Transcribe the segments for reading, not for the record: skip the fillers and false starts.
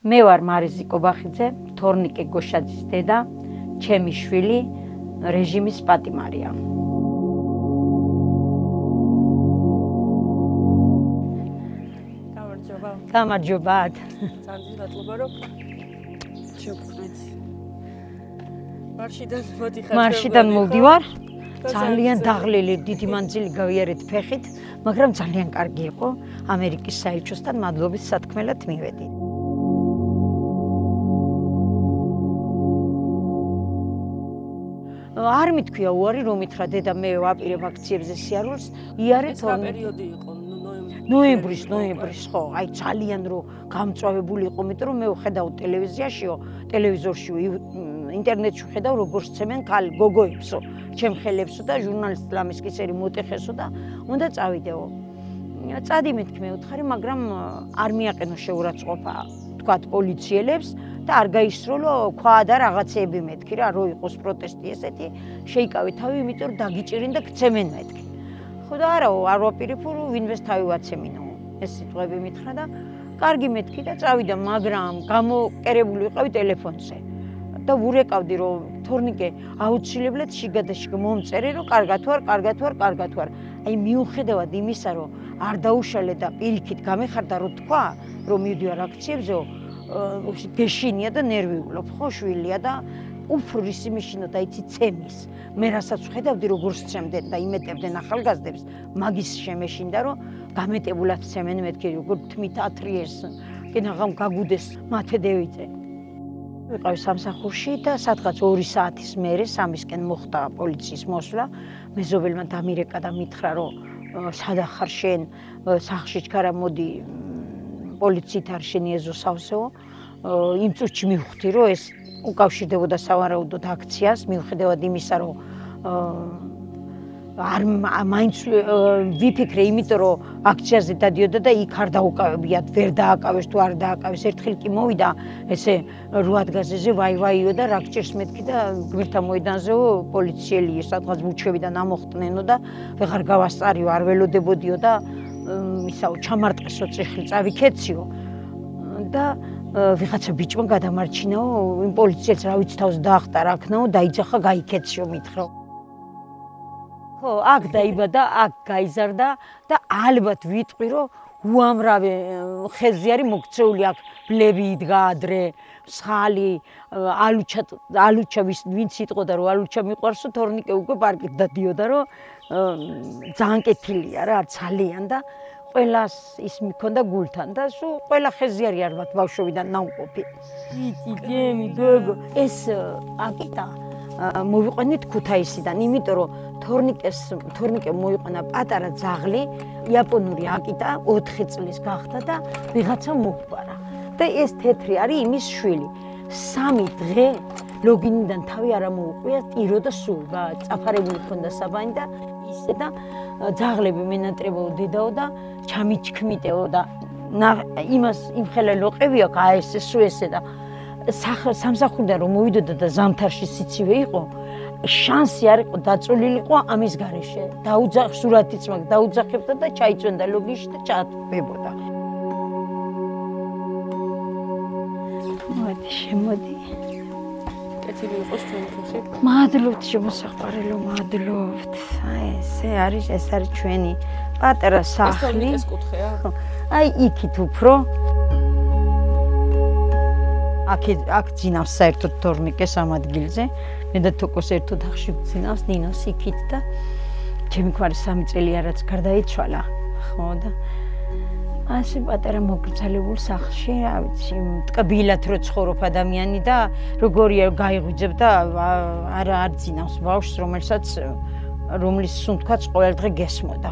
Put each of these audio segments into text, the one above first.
მე ვარ მარიზი კობახიძე, თორნიკე გოშაძის დედა, ჩემი შვილი რეჟიმის პატიმარია. გამარჯობა. Ძალიან მადლობა რომ შევხვდით. მარშიდან მოვდივარ. ძალიან დაღლილი დიდი მანძილი გავიარეთ ფეხით, მაგრამ ძალიან კარგი იყო. ამერიკის საელჩოსთან მადლობის სათქმელად მივედი. არ მithქვია უარი რომ ითხრა დედა მე ვაპირებ აქციებზე სიარულს, იარე თორნიკე. პერიოდი იყო ნოემბრის ხო, აი ძალიან რომ გამწვავებული იყო, მეტყვი რომ მე ვხედავ ტელევიზიაშიო, ტელევიზორშიო, ინტერნეტში ვხედავ როგორ სცემენ ქალი გოგოებსო, ჩემ ხელებსო და ჟურნალისტ ლამისკისერი მოტეხესო და უნდა წავიდეო. წადი მეთქი მე უთხარი, მაგრამ არ მიაყენო შეურაცხყოფა, თქვათ პოლიციელებს და არ გაისროლო ქვა და რაღაცეები მეთქი რა, რო იყოს პროტესტი ესეთი, შეიკავე თავი, იმიტომ რომ დაგიჭირინ და გცემენ მეთქი. ხო და არაო, არ ვაპირებო რომ ვინმეს თავი ვაცემინო. ეს სიტყვები მითხრა და კარგი მეთქი და წავიდა, მაგრამ გამოკერებული ვიყავი ტელეფონზე. და ვურეკავდი რომ თორნიკე აუცილებლად შიგადაშიგ მომწერე რომ კარგად ვარ. აი მიუხედავად იმისა რომ არ დაუშალე და პირიქით გამეხარდა რომ თქვა რომ მივდივარ აქციებზეო, გეშინია და ნერვიულობ, ხო შვილია და უფრო რისი მიშინო და იცი ცემის. მე რასაც ვხედავდი როგორ სცემდნენ და იმეტებდნენ ახალგაზრდებს, მაგის შემეშინდა რომ გამეტებულად სცემენ მეთქი როგორ თმით ათრიეს, კენაღამ გაგუდეს მათედევიძე. ვიყავი სამსახურში და სადღაც 2 საათის მერე 3-ისკენ მოხდა პოლიციის მოსვლა. მეზობელმა დამირეკა და მითხრა რომ სადახარ შენ სახლში ჩქარა მოდი პოლიციით არ შენი ეზო სავსეო. იმ წუთში მივხვდი რომ ეს უკავშირდებოდა სავარაუდოდ აქციას, მიუხედავად იმისა რომ არ მაინც ვიფიქრე, იმიტომ რომ აქციაზე დადიოდა და იქ არ დაუკავებიათ, ვერ დააკავეს თუ არ დააკავეს. ერთხელ კი მოვიდა ესე 8 ადგაზეზე ვაიო და რა გჭირს მეთქი და გვერდთან მოედანზეო პოლიციელი სადღაც ბუჩქებიდან ამოხტნენო და ვეღარ გავასწარიო, არ ველოდებოდიო და ისაო ჩამარტყესო წიხლი, წავიქეციო და ვიღაცა ბიჭმა გადამარჩინაო იმ პოლიციელს რა ვიცი თავს დაახტა რა ქნაო, დაიძახა გაიქეციო მითხრა. ხო, აქ დაიბადა, აქ გაიზარდა და ალბათ ვიტყვი რომ უამრავი ხეზე არის მოქცეული, აქ ბლები იდგა ადრე, მსხალი, ალუჩა ვინც იტყოდა რომ ალუჩა მიყვარსო, თორნიკე უკვე პარკით დადიოდა რომ ძალიან კეთილია რა, ძალიან და ყველას ის მიქონდა გულთან და სულ ყველა ხეზე არის ალბათ ბავშვობიდან ნამყოფი. იცი ჯემი გოგო, ეს აკიტა მოვიყვანით ქუთაისიდან, იმიტომ რომ თორნიკე მოიყვანა პატარა ძაღლი, იაპონური აკიტა 4 წლის გახდა და ვიღაცა მოჰყარა. და ეს თეთრი არის იმის შვილი. 3 დღე ლოგინიდან თავი არ მოუყვია, ტირო და სულ წაფარებული ქონდა საბანი და ისე და ძაღლები მენატრებო დედაო და ჩამიჩქმიტეო და იმას იმხელა ლოყევია, აესე სუ ესე და სამსახურიდან რომ მოვიდოდა და ზამთარში სიცივე იყო, შანსი არ იყო დაწოლილიყო ამის გარეშე. სურათიც მაგ დაუძახებდა და ჩაიწვენდა ლოგინში და ჩაატბებოდა. მოდი. კეთილი იყოს ჩვენი ხუთი. მადლობთ შემოსაყვარელო, მადლობთ. ეს არის ჩვენი პატარა სახლი. ეს კუთხეა? აი იქით უფრო. აქ ძინავს საერთოდ თორნიკეს ამ ადგილზე. მე და თოკოს ერთად ახში ვძინავს ნინოს იქით და ჩემი ქმარი 3 წელია რაც გარდაიცვალა. ხო და ასე პატარა მოგრძალებულ სახლში, რა ვიცი, ტკბილად რო ცხოვრობ ადამიანი და როგორია გაიღვიძებ და არ ძინავს ბავშვს, რომლის სუნთქვაც ყოველ დღე გესმოდა.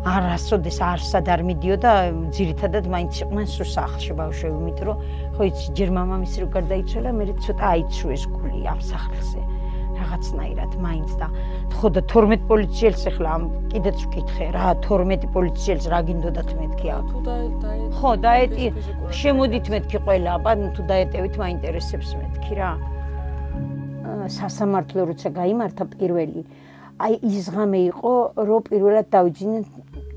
არასოდეს არსად არ მიდიოდა, ძირითადად მაინც იყვნენ სულ სახლში ბავშვები, იმიტომ რომ ხო იცი, ჯერ მამამისი რო გარდაიცვალა, მე ცოტა აიცრუეს გული ამ სახლზე. რაღაცნაირად მაინც და ხო და 12 პოლიციელს ახლა კიდეც ვკითხე რა, 12 პოლიციელს რა გინდოდათ მეთქი აქ. ხო, დაეტი, შემოდით მეთქი ყველა, თუ დაეტევით მაინტერესებს მეთქი რა. სასამართლო როცა გაიმართა პირველი, აი ის ღამე იყო, რომ პირველად დავიძინეთ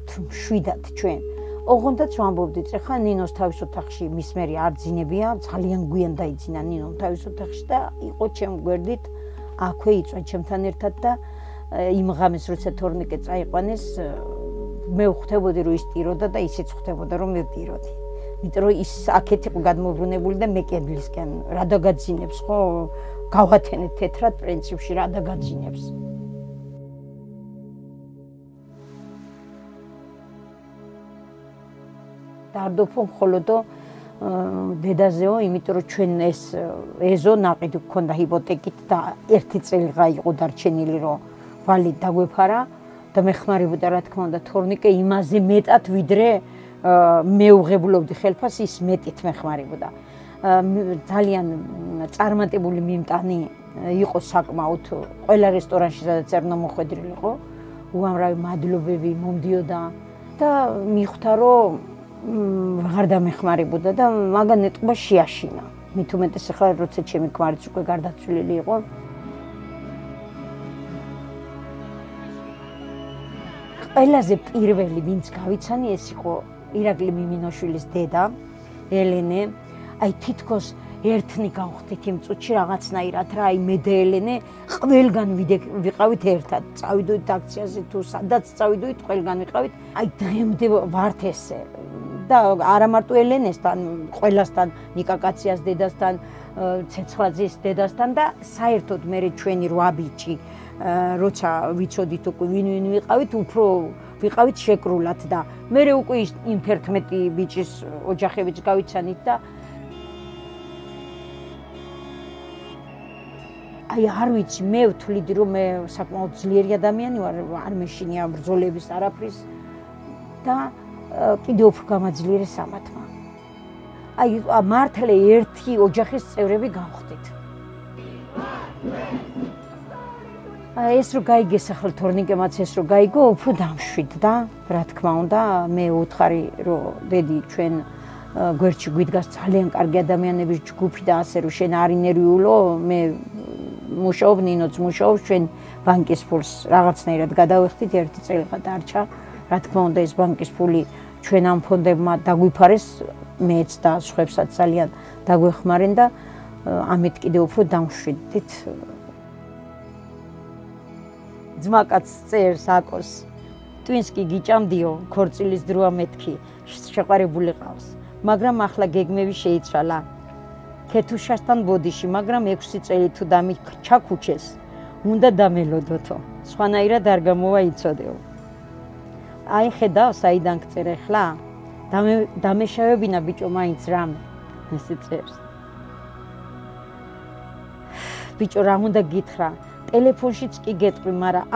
7-ად ჩვენ. ოღონდაც ვამბობდით, ეხლა ნინოს თავის ოთახში მის მერი არ ძინებია, ძალიან გვიან დაიძინა ნინომ თავის ოთახში და იყო ჩემ გვერდით, აქვე იწვა ჩემთან ერთად და იმ ღამეს როცა თორნიკე წაიყვანეს, მე ვხვდებოდი რომ ის ტიროდა და ისიც ხვდებოდა რომ მე ვტიროდი. იმიტომ რომ ის აქეთ იყო გადმოbrunებული და მე კედლისკენ რა დაგაძინებს ხო? გავათენეთ თეთრად პრინციპში რა დაგაძინებს. დარდოფო მხოლოდო დედაზეო, იმიტომ რომ ჩვენ ეს ეზო ნაყიდი გქონდა ჰიპოთეკით და 1 წელიღა იყო დარჩენილი რომ ვალი დაგვეფარა და მეხმარებოდა რა თქმა უნდა თორნიკე იმაზე მეტად ვიდრე მე უღებულობდი ხელფას ის მეტით მეხმარებოდა. ძალიან წარმატებული მიმტანი იყო საკმაოდ ყველა რესტორანში სადაც არ უნდა მოხვედრილიყო, უამრავი მადლობები მომდიოდა და მიხვდა რომ ვეღარ დამეხმარებოდა და მაგან ეტყობა შეაშინა. მით უმეტეს ახლა როცა ჩემი ქმარიც უკვე გარდაცვლილი იყო. ყველაზე პირველი ვინც გავიცანი ეს იყო ირაკლი მიმინოშვილის დედა ელენე. აი თითქოს ერთნი გავხდით იმ წუთში რაღაცნაირად რა, აი მე და ელენე ყველგან ვიყავით ერთად. წავიდოდით აქციაზე თუ სადაც წავიდოდით ყველგან ვიყავით. აი დღემდე ვართ ესე. და არა მარტო ელენესთან, ყველასთან, ნიკა კაციას დედასთან, ცეცხლაძის დედასთან და საერთოდ მე ჩვენი 8 ბიჭი, როცა ვიცოდით უკვე ვინ ვიყავით, უფრო ვიყავით შეკრულად და მე უკვე იმ 11 ბიჭის ოჯახებიც გავიცანით და აი არ ვიცი, მე ვთვლიდი რომ მე საკმაოდ ძლიერი ადამიანი ვარ, არ მეშინია ბრძოლების არაფრის და კიდევ უფრო გამაძლიერეს ამათმა. აი მართლა ერთი ოჯახის წევრები გავხდით. ეს რო გაიგეს ახლა თორნიკემაც ეს რო გაიგო, უფრო დამშვიდ და რა თქმა უნდა, მე უთხარი რომ დედი ჩვენ გვერდში გვიდგას ძალიან კარგი ადამიანების ჯგუფი და ასე რომ შენ არ ინერვიულო, მე მუშაობ, ნინოც მუშაობს, ჩვენ ბანკის ფულს რაღაცნაირად გადავეხდით, 1 წელიღა დარჩა. რა თქმა უნდა ეს ბანკის ფული ჩვენ ამ ფონდებმა დაგვიფარეს, მეც და სხვებსაც ძალიან დაგვეხმარენ და ამით კიდევ უფრო დამშვიდით. ძმაკაც წერს აკოს. twins კი გიჭამდიო, ქორწილის დროა მეთქი, შეყარებული ყავს. მაგრამ ახლა გეგმები შეიცვალა. ქეთუშასთან ბოდიში, მაგრამ 6 წელი თუ ჩაქუჩეს, უნდა დამელოდოთო. სხვანაირად არ გამოვა იცოდეო. აი ხედავ საიდან გწერე ხლა? დამეშავებინა ბიჭო მაინც რამე. ესე წერს. ბიჭო რა უნდა გითხრა? ტელეფონშიც კი გეტყვი, მაგრამ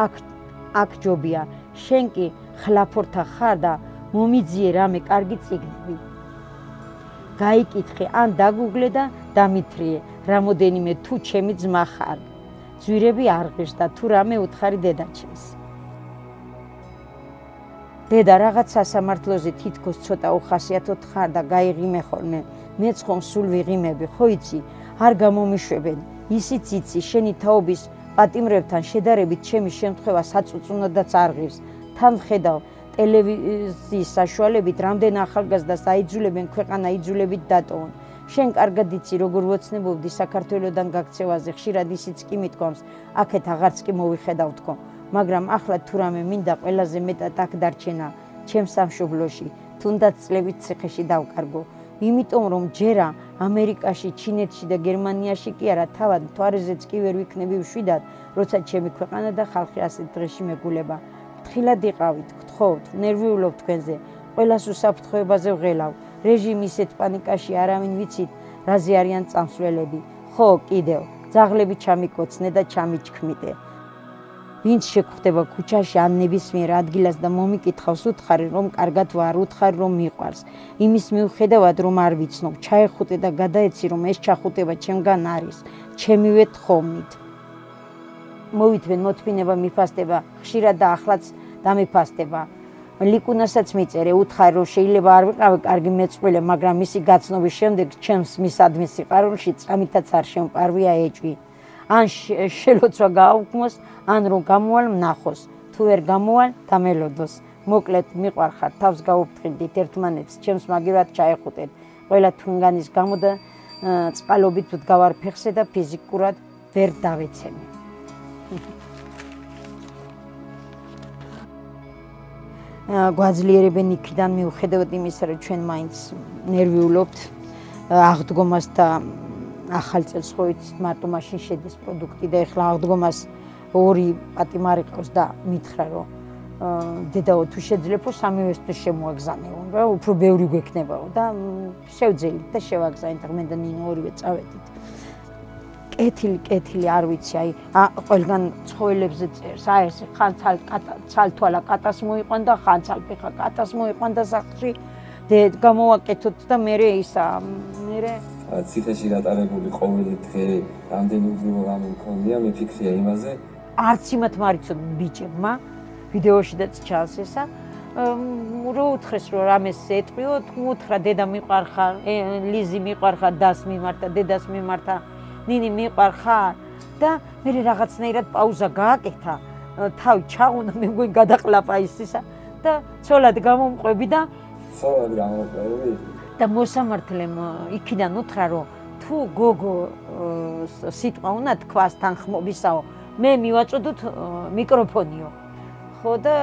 აქ ჯობია. შენ კი ხლაფორთა ხარ და მომიძიე რამე კარგი წიგნები. გაიკითხე, ან დაგუგლე და დამითრიე, რამოდენიმე თუ ჩემი ძმა ხარ. ძვირები არ ღირს და თუ რამე უთხარი დედაჩემს. დედა რაღაც სასამართლოზე თითქოს ცოტა უხასიათოდ ხარ და გაიღიმე ხოლმე. მეც ხომ სულ ვიღიმები, ხო იცი, არ გამომიშვებენ. ისიც იცი, შენი თაობის პატიმრებთან შედარებით ჩემი შემთხვევა საწუწუნოდაც არ ღირს. თან ვხედავ ტელევიზიის საშუალებით რამდენ ახალგაზრდას აიძულებენ ქვეყანა იძულებით დატოვონ. შენ კარგად იცი, როგორ ვოცნებობდი საქართველოდან გაქცევაზე, ხშირად ისიც კი მithქვამს, აქეთ აღარც კი მოვიხედავ თქო. მაგრამ ახლა თუ რამე მინდა ყველაზე მეტად აქ დარჩენა ჩემ სამშობლოში, თუნდაც წლებით ციხეში დავკარგო. იმიტომ რომ ჯერა ამერიკაში, ჩინეთში და გერმანიაში კი არა, თავად მთვარეზეც კი ვერ ვიქნები მშვიდად, როცა ჩემი ქვეყანა და ხალხი ასეთ დღეში მეგულება. ფრთხილად იყავით, გთხოვთ, ნერვიულობ თქვენზე, ყველას უსაფრთხოებაზე ვღელავ. რეჟიმი ისეთ პანიკაში არავინ ვიცით, რაზე არიან წამსვლელები. ხო, კიდევ, ძაღლები ჩამიკოცნე და ჩამიჩქმიდე. ვინც შეგხვდება ქუჩაში ან ნებისმიერ ადგილას და მომიკითხავს, უთხარი რომ კარგად ვარ, უთხარი რომ მიყვარს. იმის მიუხედავად რომ არ ვიცნობ, ჩაეხუტე და გადაეცი რომ ეს ჩახუტება ჩემგან არის, ჩემივე თხოვნით. მოვითვენ მოთმინება მიფასდება, ხშირად და ახლაც დამიფასდება. ლიკუნასაც მიწერე, უთხარი რომ შეიძლება არ ვიყავი კარგი მეწყვილე, მაგრამ მისი გაცნობის შემდეგ ჩემს მისადმი სიყვარულში წამითაც არ შემპარვია ეჭვი. ან შელოცვა გააუქმოს, ან რომ გამოვალ მნახოს, თუ ვერ გამოვალ დამელოდოს. მოკლედ მიყვარხართ, თავს გაუფრთხილდით ერთმანეთს, ჩემს მაგივრად ჩაეხუტეთ. ყველა თუნგანის გამო და წყალობით ვდგავარ ფეხზე და ფიზიკურად ვერ დავეცემი. გვაძლიერებენ იქიდან მიუხედავად იმისა, რომ ჩვენ მაინც ნერვიულობთ აღდგომას და ახალ წელს ხო იცით მარტო მაშინ შედის პროდუქტი და ეხლა აღდგომას 2 პატიმარი ყავს და მითხრა რომ დედაო თუ შეძლებო 3-ვესთვის შემოაგზავნეო რა უფრო ბევრი გვექნებაო და შევძელით და შევაგზავნით მე და ნინო ორივე წავედით კეთილი არ ვიცი აი ყველგან ცხოველებზე წერს აი ეს ხან ცალთვალა კატას მოიყვან და ხან ცალფეხა კატას მოიყვან და სახლში გამოვაკეთოთ და მე ისა მე ციხეში გატარებული ყოველი დღე რამდენი უძილო რამე მქონია მიფიქრია იმაზე არც იმათ მარიცოდ ბიჭებმა ვიდეოშიდაც ჩანს ესა რო უთხრეს რომ რამეს ეტყვიო თუ უთხრა დედა მიყვარხარ ლიზი მიყვარხარ დას მიმართა დედას მიმართა ნინი მიყვარხარ და მე რაღაცნაირად პაუზა გააკეთა თავი ჩაღუნა მე მგონი გადაყლაპა ისისა და ცოლად გამომყვები და ცოლად გამომყვები და მოსამართლემ იქიდან უთხრა რომ თუ გოგო სიტყვა უნდა თქვას თანხმობისაო მე მივაწოდოთ მიკროფონიო ხო და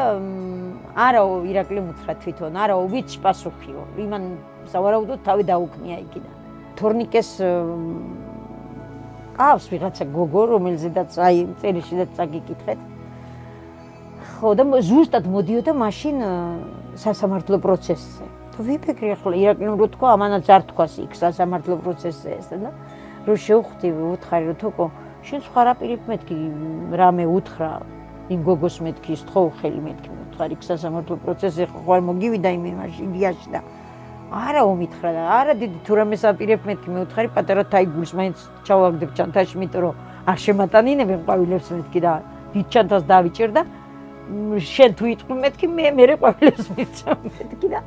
არაო ირაკლი მუთხრა თვითონ არაო ვიცი პასუხიო იმან სავარაუდოდ თავი დაუკნია იქიდან თორნიკეს ყავს ვიღაცა გოგო რომელზედაც აი წერიშიდაც წაგიკითხეთ ხო და ზუსტად მოდიოდა მაშინ სასამართლო პროცესზე თუ ვიფიქრი ახლა ირაკლიმ რო თქვა ამანაც არ თქვას იქ სასამართლო პროცესზე ეს და რომ შევხვდი უთხარი რომ თოკო შენ სხვა რა პირიქ მეთქი რამე უთხრა იმ გოგოს მეთქი სთხოვ ხელი მეთქი უთხარი სასამართლო პროცესზე ხوار მოგივიდა იმ იმაში იდიაში და არაო მითხრა და არა დიდი თუ რამეს აპირებ მეთქი მე უთხარი პატარა თაიგულს მაინც ჩავაგდებ ჩანთაში იმიტომ რომ არ შემატანინებენ ყვავილებს მეთქი და დიდ ჩანთას დავიჭერ და შენ თუ იტყვი მეთქი მე ყვავილებს მიცემ მეთქი და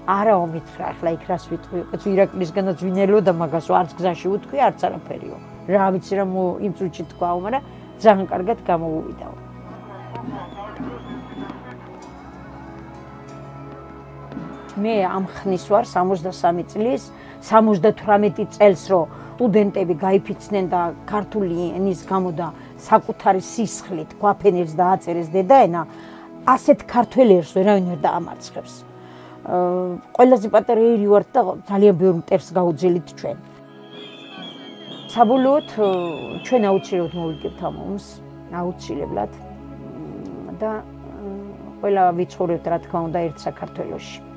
არაო მითხრა ახლა იქ რას ვიტყვი თუ ირაკლისგანაც ვინელოდა მაგასო არც გზაში უთქვი არც არაფერიო რა ვიცი რა იმ წუთში თქვაო მაგრამ ძალიან კარგად გამოუვიდაო მე ამ ხნის ვარ 63 წლის 78 წელს რომ სტუდენტები გაიფიცნენ და ქართული ენის გამო და საკუთარი სისხლით გვაფენებს და აწერეს დედაენა ასეთ ქართველ ერს ვერავინ ვერ დაამარცხებს ყველაზე პატარა ერი ვართ და ძალიან ბევრ მტერს გაუძილით ჩვენ საბოლოოდ ჩვენ აუცილებლად მოვიგებთ ამ ომს აუცილებლად და ყველა ვიცხოვრებთ რა თქმა უნდა ერთ საქართველოში